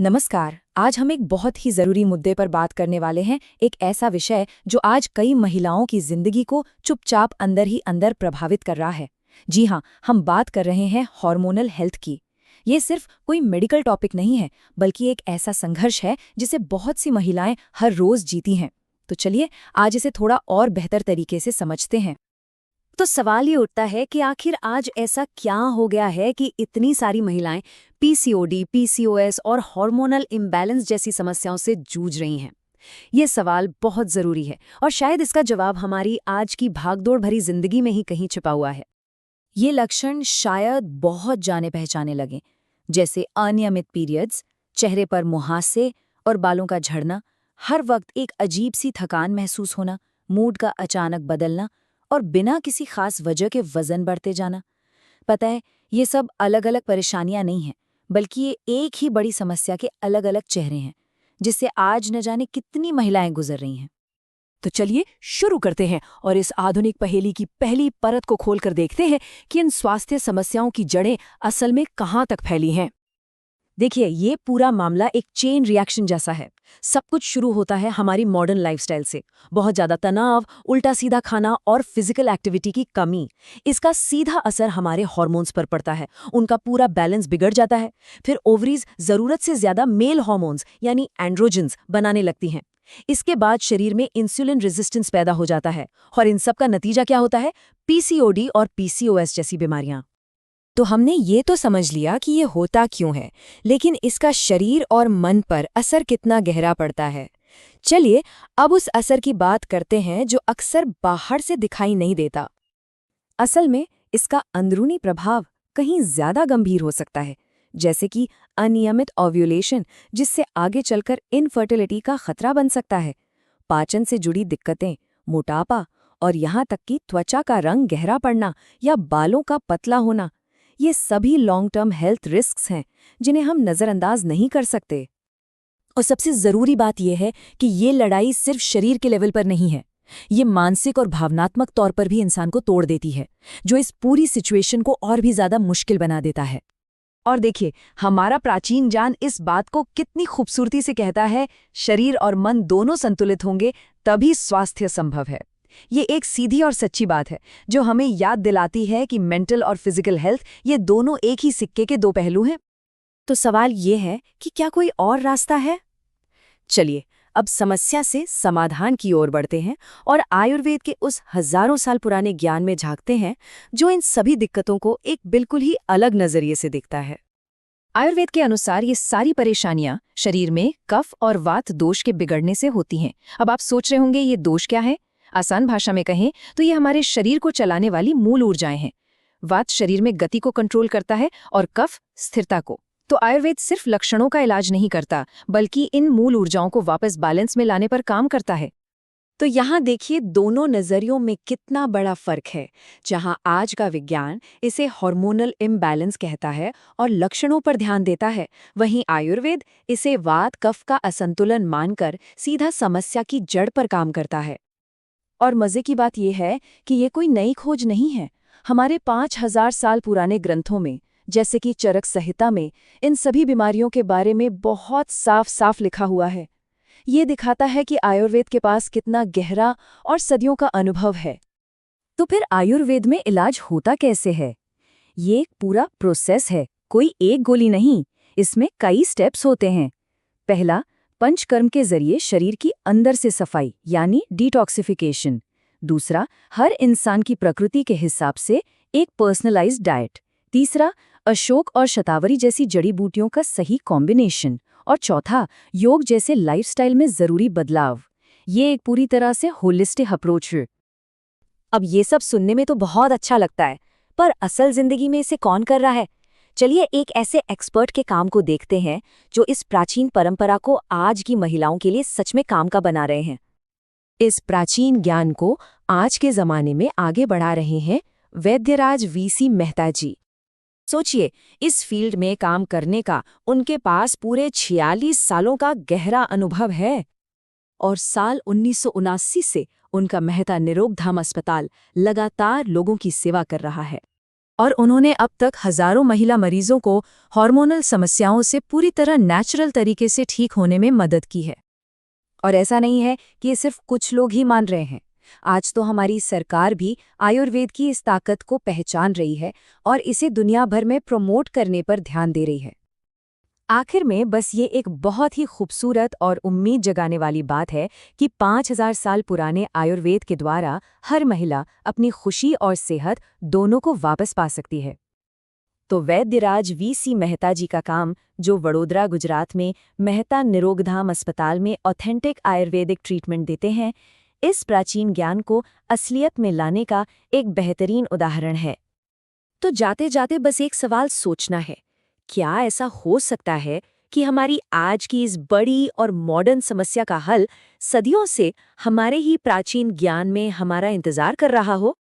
नमस्कार। आज हम एक बहुत ही ज़रूरी मुद्दे पर बात करने वाले हैं, एक ऐसा विषय जो आज कई महिलाओं की ज़िंदगी को चुपचाप अंदर ही अंदर प्रभावित कर रहा है। जी हाँ, हम बात कर रहे हैं हार्मोनल हेल्थ की। ये सिर्फ कोई मेडिकल टॉपिक नहीं है, बल्कि एक ऐसा संघर्ष है जिसे बहुत सी महिलाएं हर रोज़ जीती हैं। तो चलिए आज इसे थोड़ा और बेहतर तरीके से समझते हैं। तो सवाल ये उठता है कि आखिर आज ऐसा क्या हो गया है कि इतनी सारी महिलाएं पीसीओडी, पीसीओएस और हार्मोनल इम्बैलेंस जैसी समस्याओं से जूझ रही हैं। ये सवाल बहुत ज़रूरी है और शायद इसका जवाब हमारी आज की भागदौड़ भरी जिंदगी में ही कहीं छिपा हुआ है। ये लक्षण शायद बहुत जाने पहचाने लगें, जैसे अनियमित पीरियड्स, चेहरे पर मुहासे और बालों का झड़ना, हर वक्त एक अजीब सी थकान महसूस होना, मूड का अचानक बदलना और बिना किसी खास वजह के वजन बढ़ते जाना। पता है, ये सब अलग अलग परेशानियां नहीं हैं, बल्कि ये एक ही बड़ी समस्या के अलग अलग चेहरे हैं, जिससे आज न जाने कितनी महिलाएं गुजर रही हैं। तो चलिए शुरू करते हैं और इस आधुनिक पहेली की पहली परत को खोलकर देखते हैं कि इन स्वास्थ्य समस्याओं की जड़ें असल में कहाँ तक फैली हैं। देखिए, ये पूरा मामला एक चेन रिएक्शन जैसा है। सब कुछ शुरू होता है हमारी मॉडर्न लाइफस्टाइल से। बहुत ज्यादा तनाव, उल्टा सीधा खाना और फिजिकल एक्टिविटी की कमी, इसका सीधा असर हमारे हार्मोन्स पर पड़ता है। उनका पूरा बैलेंस बिगड़ जाता है। फिर ओवरीज जरूरत से ज्यादा मेल हार्मोन्स यानी एंड्रोजन्स बनाने लगती हैं। इसके बाद शरीर में इंसुलिन रेजिस्टेंस पैदा हो जाता है और इन सब का नतीजा क्या होता है? पीसीओडी और पीसीओएस जैसी बीमारियां। तो हमने ये तो समझ लिया कि ये होता क्यों है, लेकिन इसका शरीर और मन पर असर कितना गहरा पड़ता है। चलिए अब उस असर की बात करते हैं जो अक्सर बाहर से दिखाई नहीं देता। असल में इसका अंदरूनी प्रभाव कहीं ज्यादा गंभीर हो सकता है, जैसे कि अनियमित ओव्यूलेशन, जिससे आगे चलकर इनफर्टिलिटी का खतरा बन सकता है, पाचन से जुड़ी दिक्कतें, मोटापा और यहाँ तक कि त्वचा का रंग गहरा पड़ना या बालों का पतला होना। ये सभी लॉन्ग टर्म हेल्थ रिस्क्स हैं जिन्हें हम नज़रअंदाज नहीं कर सकते। और सबसे जरूरी बात यह है कि ये लड़ाई सिर्फ शरीर के लेवल पर नहीं है, ये मानसिक और भावनात्मक तौर पर भी इंसान को तोड़ देती है, जो इस पूरी सिचुएशन को और भी ज्यादा मुश्किल बना देता है। और देखिए, हमारा प्राचीन ज्ञान इस बात को कितनी खूबसूरती से कहता है, शरीर और मन दोनों संतुलित होंगे तभी स्वास्थ्य संभव है। ये एक सीधी और सच्ची बात है जो हमें याद दिलाती है कि मेंटल और फिजिकल हेल्थ ये दोनों एक ही सिक्के के दो पहलू हैं। तो सवाल ये है कि क्या कोई और रास्ता है? चलिए अब समस्या से समाधान की ओर बढ़ते हैं और आयुर्वेद के उस हजारों साल पुराने ज्ञान में झांकते हैं जो इन सभी दिक्कतों को एक बिल्कुल ही अलग नजरिए से देखता है। आयुर्वेद के अनुसार ये सारी परेशानियां शरीर में कफ और वात दोष के बिगड़ने से होती हैं। अब आप सोच रहे होंगे ये दोष क्या है? आसान भाषा में कहें तो ये हमारे शरीर को चलाने वाली मूल ऊर्जाएं हैं। वात शरीर में गति को कंट्रोल करता है और कफ स्थिरता को। तो आयुर्वेद सिर्फ लक्षणों का इलाज नहीं करता, बल्कि इन मूल ऊर्जाओं को वापस बैलेंस में लाने पर काम करता है। तो यहाँ देखिए, दोनों नजरियों में कितना बड़ा फर्क है। जहाँ आज का विज्ञान इसे हार्मोनल इम्बैलेंस कहता है और लक्षणों पर ध्यान देता है, वहीं आयुर्वेद इसे वात कफ का असंतुलन मानकर सीधा समस्या की जड़ पर काम करता है। और मजे की बात यह है कि ये कोई नई खोज नहीं है। हमारे 5000 साल पुराने ग्रंथों में, जैसे कि चरक संहिता में, इन सभी बीमारियों के बारे में बहुत साफ साफ लिखा हुआ है। ये दिखाता है कि आयुर्वेद के पास कितना गहरा और सदियों का अनुभव है। तो फिर आयुर्वेद में इलाज होता कैसे है? ये एक पूरा प्रोसेस है, कोई एक गोली नहीं। इसमें कई स्टेप्स होते हैं। पहला, पंचकर्म के जरिए शरीर की अंदर से सफाई यानी डिटॉक्सिफिकेशन। दूसरा, हर इंसान की प्रकृति के हिसाब से एक पर्सनलाइज्ड डाइट। तीसरा, अशोक और शतावरी जैसी जड़ी बूटियों का सही कॉम्बिनेशन। और चौथा, योग जैसे लाइफस्टाइल में जरूरी बदलाव। ये एक पूरी तरह से होलिस्टिक अप्रोच है। अब ये सब सुनने में तो बहुत अच्छा लगता है, पर असल जिंदगी में इसे कौन कर रहा है? चलिए एक ऐसे एक्सपर्ट के काम को देखते हैं जो इस प्राचीन परंपरा को आज की महिलाओं के लिए सच में काम का बना रहे हैं। इस प्राचीन ज्ञान को आज के जमाने में आगे बढ़ा रहे हैं वैद्यराज वीसी मेहता जी। सोचिए, इस फील्ड में काम करने का उनके पास पूरे 46 सालों का गहरा अनुभव है। और साल 1979 से उनका मेहता निरोगधाम अस्पताल लगातार लोगों की सेवा कर रहा है। और उन्होंने अब तक हजारों महिला मरीजों को हार्मोनल समस्याओं से पूरी तरह नेचुरल तरीके से ठीक होने में मदद की है। और ऐसा नहीं है कि ये सिर्फ कुछ लोग ही मान रहे हैं। आज तो हमारी सरकार भी आयुर्वेद की इस ताकत को पहचान रही है और इसे दुनिया भर में प्रमोट करने पर ध्यान दे रही है। आखिर में बस ये एक बहुत ही खूबसूरत और उम्मीद जगाने वाली बात है कि 5000 साल पुराने आयुर्वेद के द्वारा हर महिला अपनी खुशी और सेहत दोनों को वापस पा सकती है। तो वैद्यराज वी.सी. मेहता जी का काम, जो वडोदरा गुजरात में मेहता निरोगधाम अस्पताल में ऑथेंटिक आयुर्वेदिक ट्रीटमेंट देते हैं, इस प्राचीन ज्ञान को असलियत में लाने का एक बेहतरीन उदाहरण है। तो जाते जाते बस एक सवाल सोचना है, क्या ऐसा हो सकता है कि हमारी आज की इस बड़ी और मॉडर्न समस्या का हल सदियों से हमारे ही प्राचीन ज्ञान में हमारा इंतजार कर रहा हो?